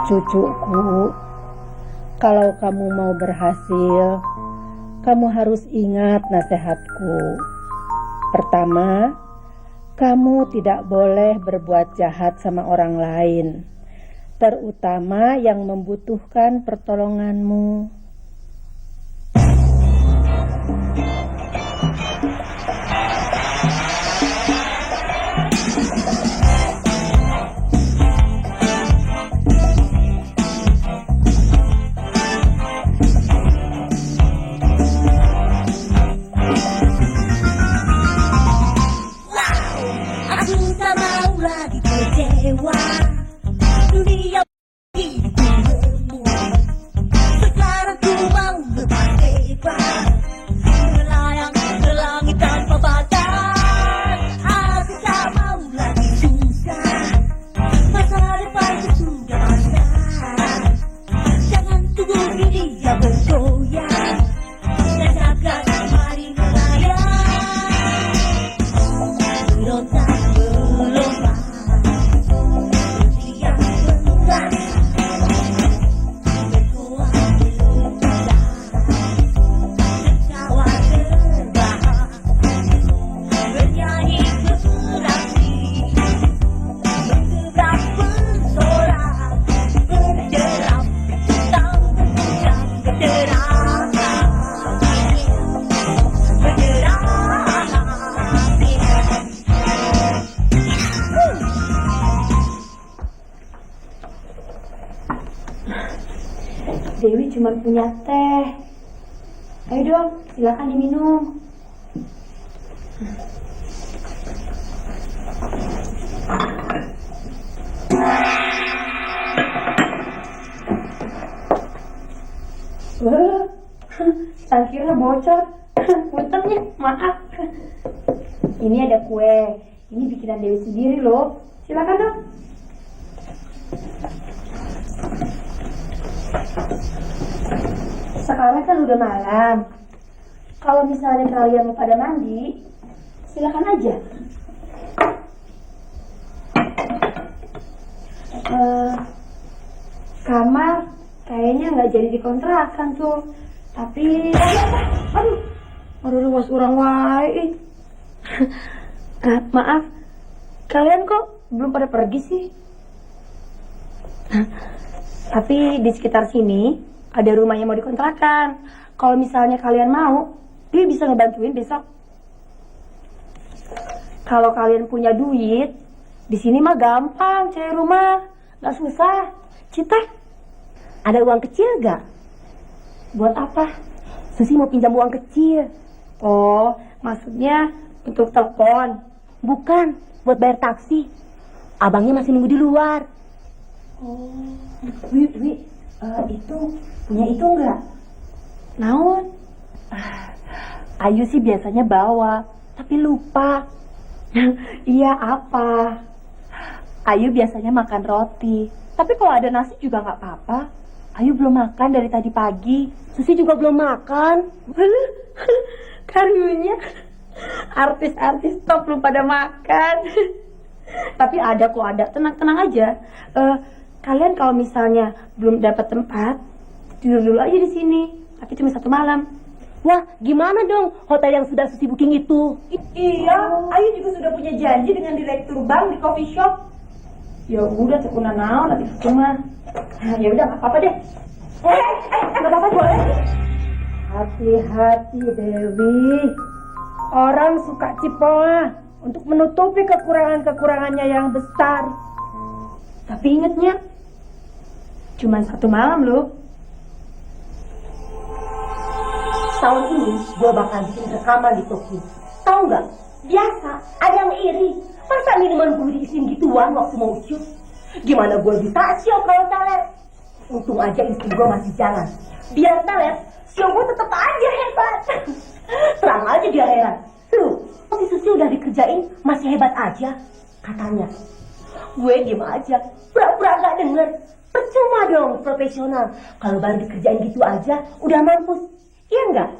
Cucuku, kalau kamu mau berhasil, kamu harus ingat nasihatku. Pertama, kamu tidak boleh berbuat jahat sama orang lain, terutama yang membutuhkan pertolonganmu. Dunia hidupmu. Sekarang ku mau lepas bebas, melayang ke langit tanpa batas. Aku tak mau lagi susah, masa depanku sudah pasrah. Jangan tunggu dunia bergoyang, rasakan mari melayang. Berontak melompat, Dewi cuma punya teh. Ayo dong, silakan diminum. Tangkirnya bocor. Puntennya, maaf. Ini ada kue. Ini bikinan Dewi sendiri loh. Silakan dong. Sekarang kan udah malam. Kalau misalnya kalian mau pada mandi, silakan aja. Kamar kayaknya nggak jadi dikontrakan tuh. Tapi, aduh, luas orang wae. Maaf, kalian kok belum pada pergi sih? Tapi di sekitar sini ada rumah yang mau dikontrakan. Kalau misalnya kalian mau, dia bisa ngebantuin besok. Kalau kalian punya duit, di sini mah gampang cari rumah, nggak susah. Cita, ada uang kecil gak? Buat apa? Susi mau pinjam uang kecil. Oh, maksudnya untuk telepon? Bukan, buat bayar taksi. Abangnya masih nunggu di luar. Oh, Wi, itu punya itu enggak? Naon? Ayu sih biasanya bawa, tapi lupa. Iya apa? Ayu biasanya makan roti, tapi kalau ada nasi juga nggak apa-apa. Ayu belum makan dari tadi pagi. Susi juga belum makan. Karunya artis-artis top belum pada makan. Tapi ada kok, ada. Tenang-tenang aja. Kalian kalau misalnya belum dapat tempat, tidur dulu aja di sini. Tapi cuma 1 malam. Wah, gimana dong hotel yang sudah Susi booking itu? Iya, Ayu juga sudah punya janji dengan direktur bank di coffee shop. Ya udah, tekuna naon nanti cuma. Ya udah, nggak apa-apa deh. Nggak apa-apa, boleh. Hati-hati Dewi. Orang suka cipoa untuk menutupi kekurangan-kekurangannya yang besar. Tapi ingatnya, cuma 1 malam loh. Tahun ini gue bakal bikin rekaman di Tokyo. Tahu nggak? Biasa, ada yang iri. Masa minuman gue diisiin gituan waktu mau ucap? Gimana gue bisa show kalau teler? Untung aja istri gue masih jalan. Biar teler, show gue tetap aja hebat. Terang aja dia heran. Tuh, si Susi udah dikerjain masih hebat aja. Katanya. Gue diem aja, pura-pura gak denger. Percuma dong profesional. Kalau baru dikerjain gitu aja, udah mampus. Iya enggak?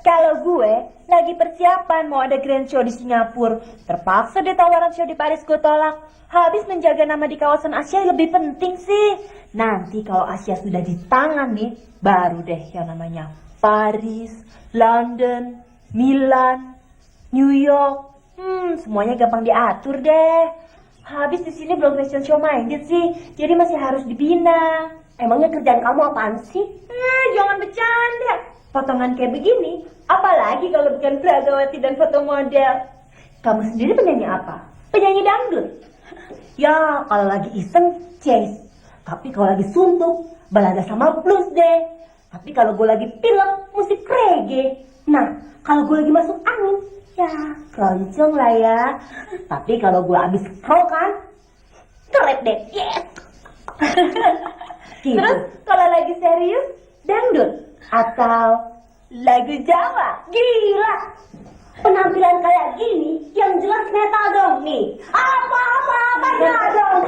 Kalau gue lagi persiapan mau ada grand show di Singapura, terpaksa deh tawaran show di Paris gue tolak. Habis menjaga nama di kawasan Asia lebih penting sih. Nanti kalau Asia sudah di tangan nih, baru deh yang namanya Paris, London, Milan, New York. Semuanya gampang diatur deh. Habis di sini belum fashion show minded sih, jadi masih harus dibina. Emangnya kerjaan kamu apaan sih? Jangan bercanda. Potongan kayak begini, apalagi kalau bukan Pragawati dan foto model. Kamu sendiri penyanyi apa? Penyanyi dangdut. Ya, kalau lagi iseng, jazz. Tapi kalau lagi suntuk, balada sama blues deh. Tapi kalau gue lagi pilek, musik reggae. Nah, kalau gue lagi masuk angin, ya keroncong lah ya. Tapi kalau gue abis pro kan, trap deh, yes. Gitu. Terus kalau lagi serius, dangdut atau lagu Jawa, gila. Penampilan kayak gini, yang jelas metal dong nih. Apa dong?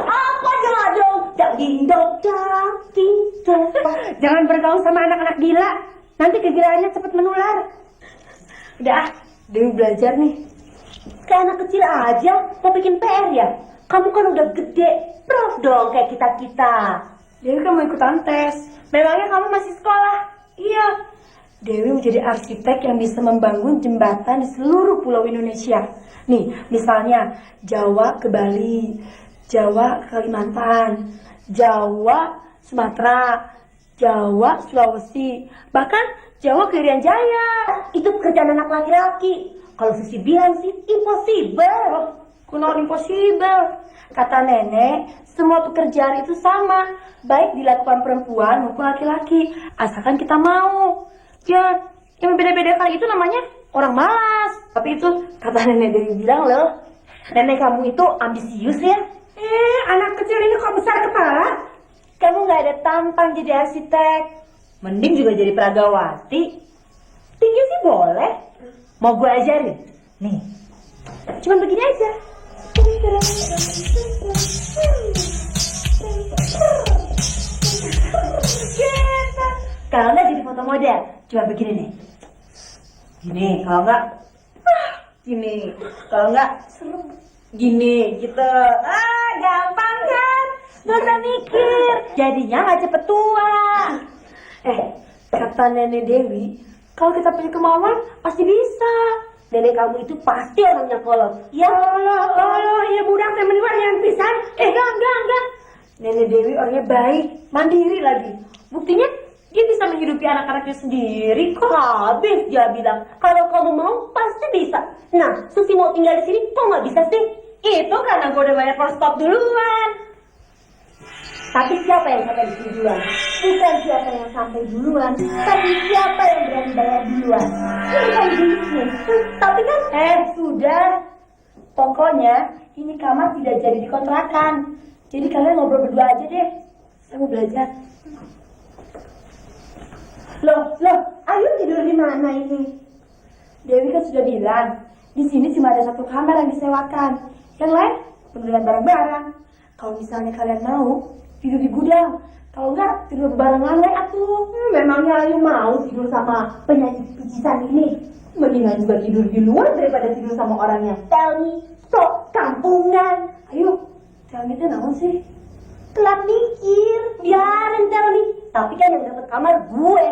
Daging dong. Jangan bergaul sama anak-anak gila, nanti kegilaannya cepat menular. Udah, Dewi belajar nih. Kayak anak kecil aja, mau bikin PR ya? Kamu kan udah gede, prof dong kayak kita-kita. Dewi kan mau ikutan tes. Memangnya kamu masih sekolah? Iya. Dewi menjadi arsitek yang bisa membangun jembatan di seluruh pulau Indonesia. Nih, misalnya Jawa ke Bali, Jawa ke Kalimantan, Jawa Sumatera, Jawa Sulawesi, bahkan Jawa ke Irian Jaya. Itu pekerjaan anak laki-laki. Kalau Susi bilang sih impossible. Kuno impossible. Kata nenek, semua pekerjaan itu sama, baik dilakukan perempuan maupun laki-laki, asalkan kita mau. Ya, yang beda-beda kali itu namanya orang malas. Tapi itu kata nenek Dewi bilang loh. Nenek kamu itu ambisius ya. Anak kecil ini kok besar kepala? Kamu gak ada tampang jadi arsitek. Mending juga jadi Pragawati. Tinggi sih boleh. Mau gue ajarin? Nih, cuman begini aja. Kalau nggak jadi foto model, coba begini nih. Gini, kalau nggak, gini. Kalau nggak, gini, gitu. Gampang kan? Nggak usah mikir. Jadinya nggak cepet tua. Kata nenek Dewi, kalau kita punya kemauan, pasti bisa. Nenek kamu itu pasti orangnya kolot. Ya Allah, ya budak temen gue yang pisan. Enggak. Nenek Dewi orangnya baik, mandiri lagi. Buktinya dia bisa menghidupi anak-anaknya sendiri kok. Habis dia bilang, kalau kamu mau pasti bisa. Nah, Susi mau tinggal di sini, kok nggak bisa sih? Itu karena gue udah bayar stop duluan. Tapi siapa yang sampai di sini duluan? Bukan siapa yang sampai duluan, tapi siapa yang berani bayar duluan. Ini kan bisnis. Tapi kan, sudah. Pokoknya, ini kamar tidak jadi dikontrakan. Jadi kalian ngobrol berdua aja deh. Saya mau belajar. Loh, Ayu tidur di mana ini? Dewi kan sudah bilang, di sini cuma ada satu kamar yang disewakan. Yang lain, penuh dengan barang-barang. Kalau misalnya kalian mau, tidur di gudang. Kalau enggak, tidur barengan deh atuh. Memangnya Ayu mau tidur sama penyanyi picisan ini? Mendingan juga tidur di luar daripada tidur sama orang yang tell me, sok kampungan. Ayo, tell me itu naon sih? Telat mikir, biarin tell me. Tapi kan yang dapat kamar gue.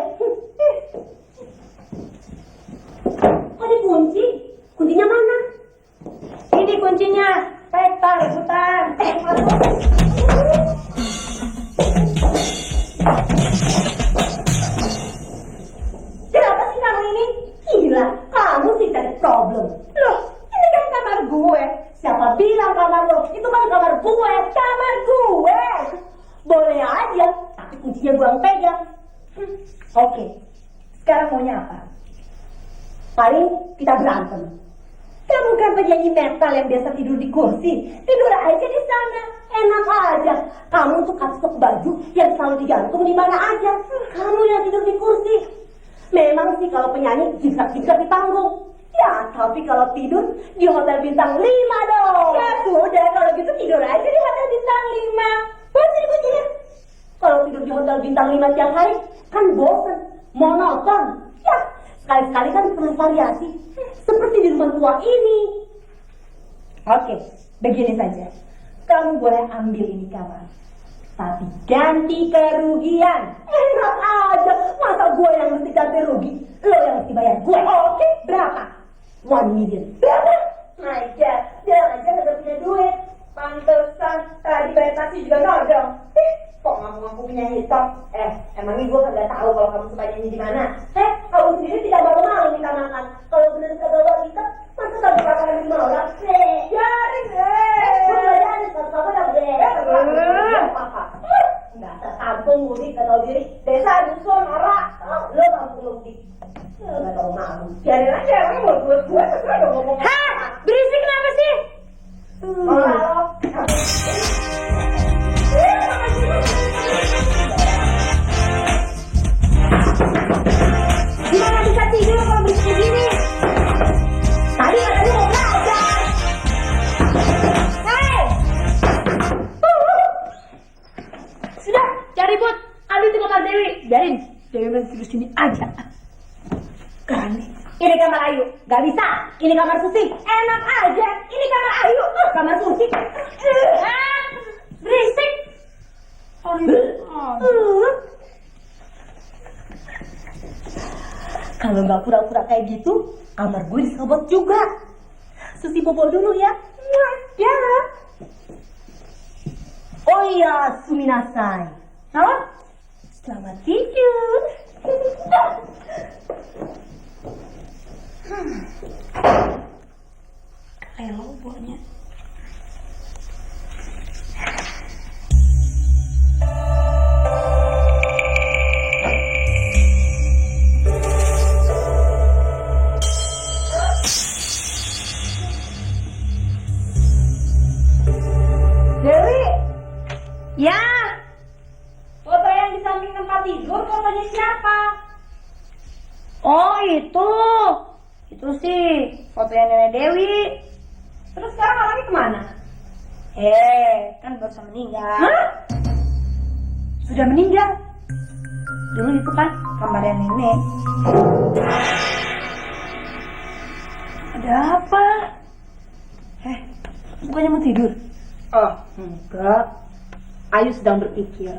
Kok dikunci? Kuncinya mana? Ini kuncinya. Tar, rebutan. Kenapa sih kamu ini? Gila, kamu sih cari problem. Loh, ini kan kamar gue. Siapa bilang kamar lo? Itu kan kamar gue. Kamar gue. Boleh aja, tapi kuncinya gue yang pegang. Oke, sekarang maunya apa? Paling kita berantem. Kamu kan penyanyi metal yang biasa tidur di kursi. Tidur aja di sana, enak aja. Kamu tuh kasih baju yang selalu digantung di mana aja. Kamu yang tidur di kursi. Memang sih kalau penyanyi jinak-jinak di panggung. Ya, tapi kalau tidur di hotel bintang 5 dong. Ya sudah, kalau gitu tidur aja di hotel bintang 5. Buat sini kuncinya. Kalau tidur di hotel bintang 5 tiap hari, kan bosan, monoton. Ya, sekali-sekali kan perlu variasi. Seperti di rumah tua ini. Oke, begini saja. Kamu boleh ambil ini kamar. tapi ganti kerugian. Enak aja, masa gue yang mesti ganti rugi? Lo yang mesti bayar gue. Oke, berapa? 1 million. Berapa? Aja, bilang aja gak punya duit. Pantesan tadi bayar taksi juga nodong. Kok ngaku-ngaku punya hitam? Emangnya gue kagak tahu kalau kamu suka nyanyi di mana? Kamu sendiri tidak malu-malu minta makan. Kalau bener kagak bawa hitam, masa kamu makan di orang? Biarin gue biarin, kalau kamu udah gede. Apa? Nggak terkampung mudik, gak tau diri. Desa dusun, norak. Lo kampung mudik. Gak tau malu. Biarin aja, emang buat gue terserah dong ngomong. Berisik kenapa sih? Gimana bisa tidur kalau berisik gini? Tadi katanya mau belajar. Hei! Sudah, cari ribut. Ambil itu kamar Dewi. Biarin, Dewi masih tidur sini aja. Kali. Ini kamar Ayu, gak bisa. Ini kamar Susi, enak aja. Ini kamar Ayu, kamar Susi. Berisik. Kalau nggak pura-pura kayak gitu, kamar gue disobot juga. Susi bobo dulu ya. Ya. Oh iya, suminasai. Halo? Selamat tidur. Lelo buahnya. Dewi, ya. Foto yang di samping tempat tidur, fotonya siapa? Oh itu sih fotonya Nenek Dewi. Terus sekarang orangnya kemana? Kan baru meninggal. Hah? Sudah meninggal? Dulu itu kan kamarnya nenek. Ada apa? Bukannya mau tidur? Oh, enggak. Ayu sedang berpikir.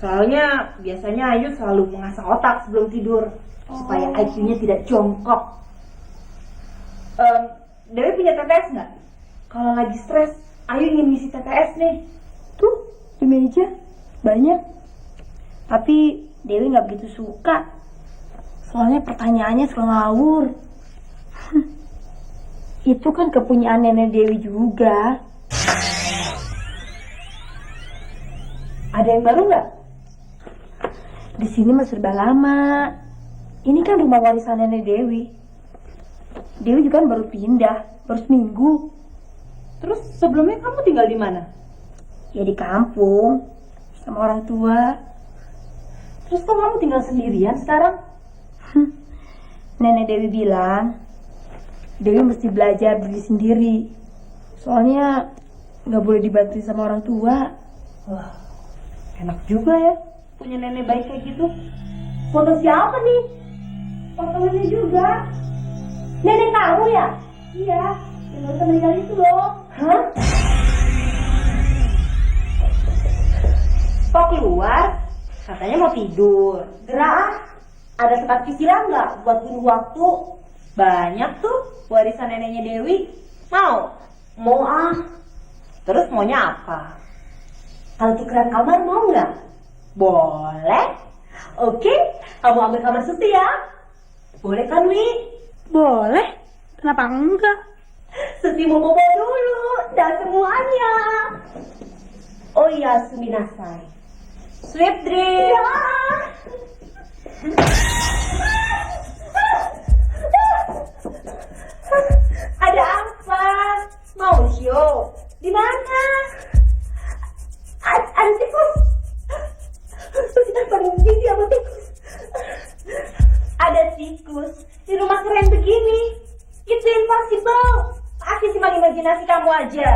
Soalnya biasanya Ayu selalu mengasah otak sebelum tidur supaya IQ-nya tidak jongkok. Dewi punya TTS nggak? Kalau lagi stres, Ayu ingin ngisi TTS nih. Tuh, di meja banyak. Tapi Dewi nggak begitu suka. Soalnya pertanyaannya suka ngawur. Itu kan kepunyaan Nenek Dewi juga. Ada yang baru nggak? Di sini mah serba lama. Ini kan rumah warisan Nenek Dewi. Dewi juga kan baru pindah, baru seminggu. Terus sebelumnya kamu tinggal di mana? Ya di kampung, sama orang tua. Terus kok kamu tinggal sendirian sekarang? Nenek Dewi bilang, Dewi mesti belajar diri sendiri. Soalnya nggak boleh dibantu sama orang tua. Wah, enak juga ya punya nenek baik kayak gitu. Foto siapa nih? Foto nenek juga. Nenek kamu ya? Iya, yang baru meninggal itu loh. Hah? Kok keluar? Katanya mau tidur. Gerah, ada tempat cicilan nggak buat bunuh waktu? Banyak tuh warisan neneknya Dewi. Mau? Mau ah. Terus maunya apa? Kalau tukeran kamar mau nggak? Boleh. Oke, kamu ambil kamar Susi ya. Boleh kan, Wi? Boleh. Kenapa enggak? Susi mau bobo dulu dan semuanya. Oh iya, suminasai. Sweet dream. Ya. Ada apa? Mau show? Di mana? Ada tikus. Susi tanpa gigi sama tikus. Ada tikus di rumah keren begini. Itu impossible. Pasti cuma imajinasi kamu aja.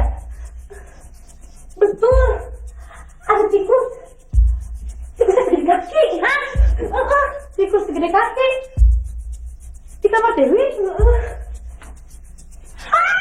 Betul. Ada tikus. Tikus segede kaki. Hah? Tikus segede kaki. Di kamar Dewi. Ah!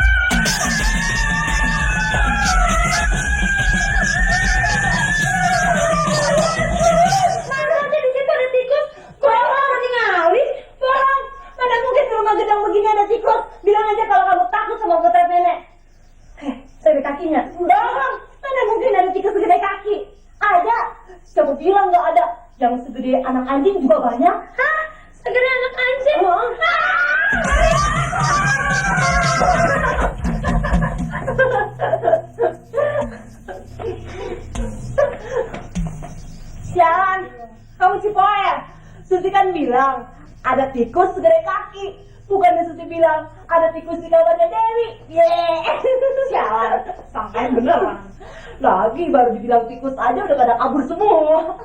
Siapa bilang nggak ada? Yang segede anak anjing juga banyak. Hah? Segede anak anjing? Sialan, kamu cipoer. Susi kan bilang ada tikus segede kaki. Bukannya Susi bilang ada tikus di kamarnya Dewi. Sialan, sampai beneran. Lagi baru dibilang tikus aja udah pada kabur semua.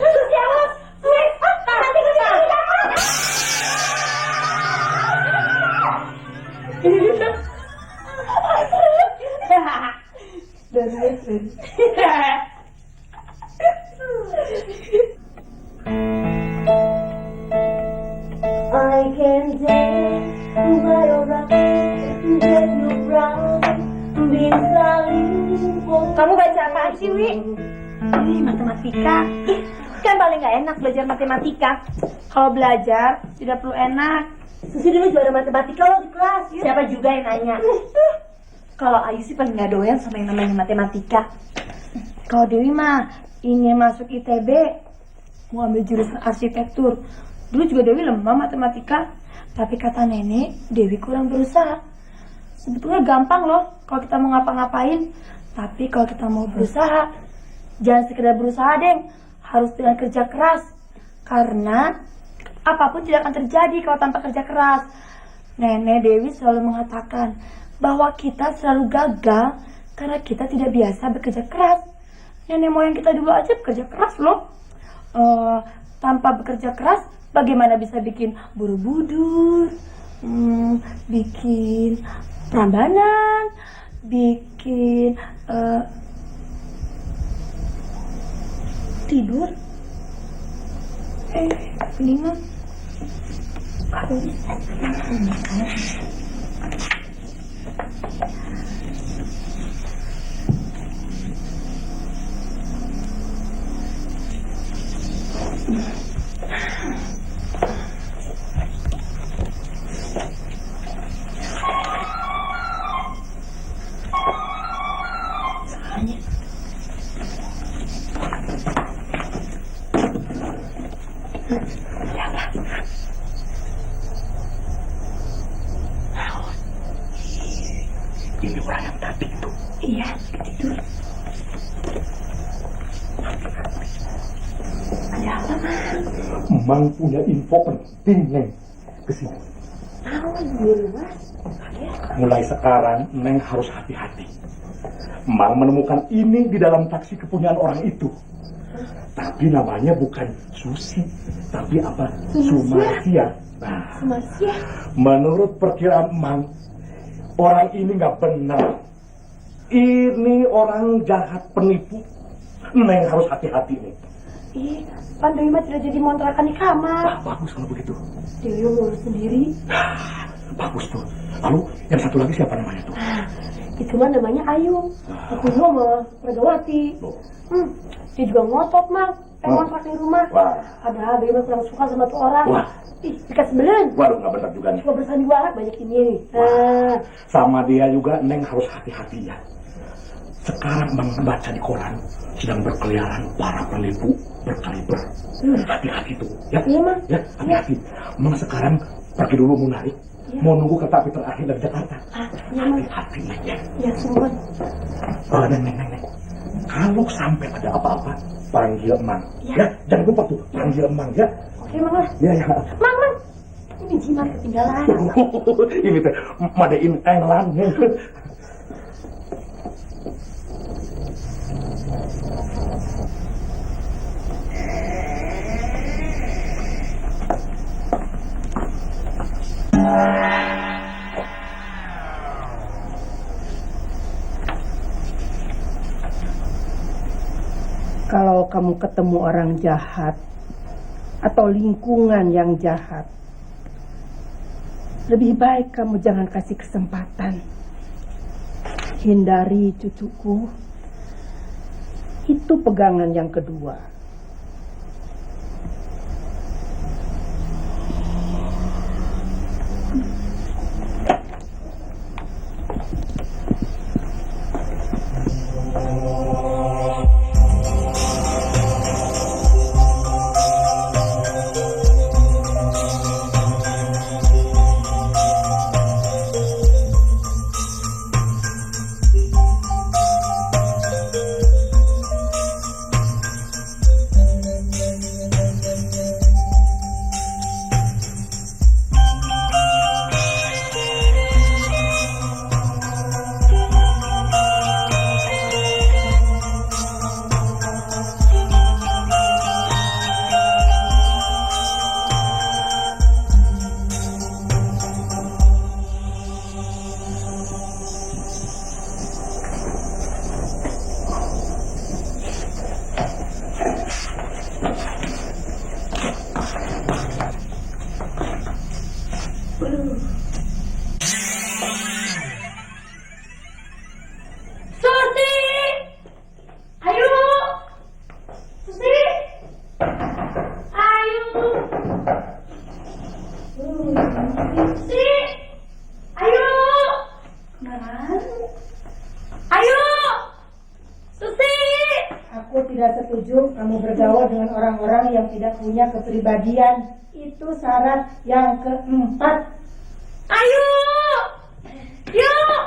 Sialan, nanti I can tell by your eyes that you're proud. Kamu baca apaan sih, Wi? Ini matematika. Kan paling gak enak belajar matematika. Kalau belajar tidak perlu enak. Susi dulu juara matematika loh di kelas. Siapa juga yang nanya? Kalau Ayu sih paling gak doyan sama yang namanya matematika. Kalau Dewi mah ingin masuk ITB, mau ambil jurusan arsitektur. Dulu juga Dewi lemah matematika, tapi kata nenek Dewi kurang berusaha. Sebetulnya gampang loh kalau kita mau ngapa-ngapain, tapi kalau kita mau berusaha, jangan sekedar berusaha deng, harus dengan kerja keras. Karena apapun tidak akan terjadi kalau tanpa kerja keras. Nenek Dewi selalu mengatakan bahwa kita selalu gagal karena kita tidak biasa bekerja keras. Nenek moyang kita dulu aja bekerja keras loh. Tanpa bekerja keras, bagaimana bisa bikin Borobudur, bikin Prambanan, bikin tidur. Mendingan ini orang yang tadi itu. iya, tidur. Ada apa, Mang? Mang punya info penting, Neng. Kesini. Tahu di luar. Mulai sekarang, Neng harus hati-hati. Mang menemukan ini di dalam taksi kepunyaan orang itu. Tapi namanya bukan Susi, tapi apa? Sumarsia. Nah, Sumarsia. menurut perkiraan Mang, orang ini nggak benar. Ini orang jahat penipu. Neng harus hati-hati nih. Ih, Pan Dewi mah tidak jadi montrakan di kamar. Wah, bagus kalau begitu. Dewi ngurus sendiri. Bagus tuh. Lalu yang satu lagi siapa namanya tuh? Itu mah namanya Ayu. Aku mah Megawati. Dia juga ngotot, Mang. Pengen ngontrak di rumah. Wah. Padahal Dewi mah kurang suka sama tuh orang. Wah. Ih, dekat sebelen. Waduh, nggak benar juga nih. Cuma bersandiwara banyak ini nih. Nah, Sama dia juga Neng harus hati-hati ya. Sekarang Bang baca di koran sedang berkeliaran para penipu berkaliber. Hati-hati tuh ya. Iya, Mang. Ya, hati-hati. Mang sekarang pergi dulu mau narik. Iya. Mau nunggu kereta api terakhir dari Jakarta. iya, Mang. Hati-hati Neng ya. Ya, sumpah. Neng. Kalau sampai ada apa-apa, panggil Mang. Ya, jangan lupa tuh, panggil Mang ya. Oke, Mang. Ya. Mang. Ini jimat ketinggalan. Ini teh Made in England. Kalau kamu ketemu orang jahat atau lingkungan yang jahat, lebih baik kamu jangan kasih kesempatan. Hindari, cucuku. Itu pegangan yang kedua. Aku tidak setuju kamu bergaul dengan orang-orang yang tidak punya kepribadian. Itu syarat yang keempat. Ayo! Yuk!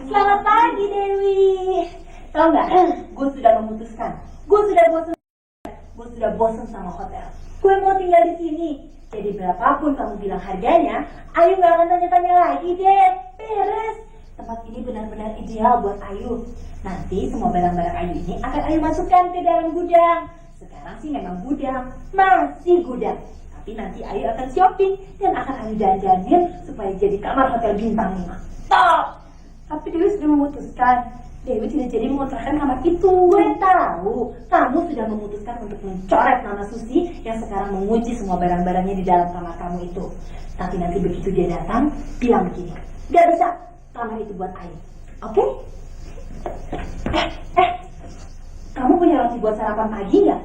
Selamat pagi Dewi. Tahu nggak? Gue sudah memutuskan. Gue sudah bosan sama hotel. Gue mau tinggal di sini. Jadi berapapun kamu bilang harganya, Ayu nggak akan tanya-tanya lagi deh. Beres. Tempat ini benar-benar ideal buat Ayu. Nanti semua barang-barang Ayu ini akan Ayu masukkan ke dalam gudang. Sekarang sih memang gudang, masih gudang. Tapi nanti Ayu akan shopping dan akan Ayu jajanin supaya jadi kamar hotel bintang 5. Top! Tapi Dewi sudah memutuskan. Dewi tidak jadi mengontrakkan kamar itu. Gue tahu, kamu sudah memutuskan untuk mencoret nama Susi yang sekarang menguji semua barang-barangnya di dalam kamar kamu itu. Tapi nanti begitu dia datang, bilang begini, gak bisa, kamar itu buat Ayu. Oke? Kamu punya roti buat sarapan pagi nggak?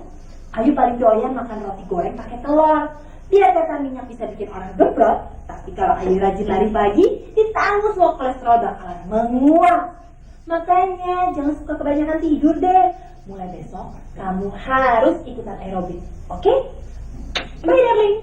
Ayu paling doyan makan roti goreng pakai telur. Dia kata minyak bisa bikin orang gembrot, tapi kalau Ayu rajin lari pagi, ditanggung semua kolesterol bakalan menguap. Makanya jangan suka kebanyakan tidur deh. Mulai besok kamu harus ikutan aerobik, oke? Bye darling.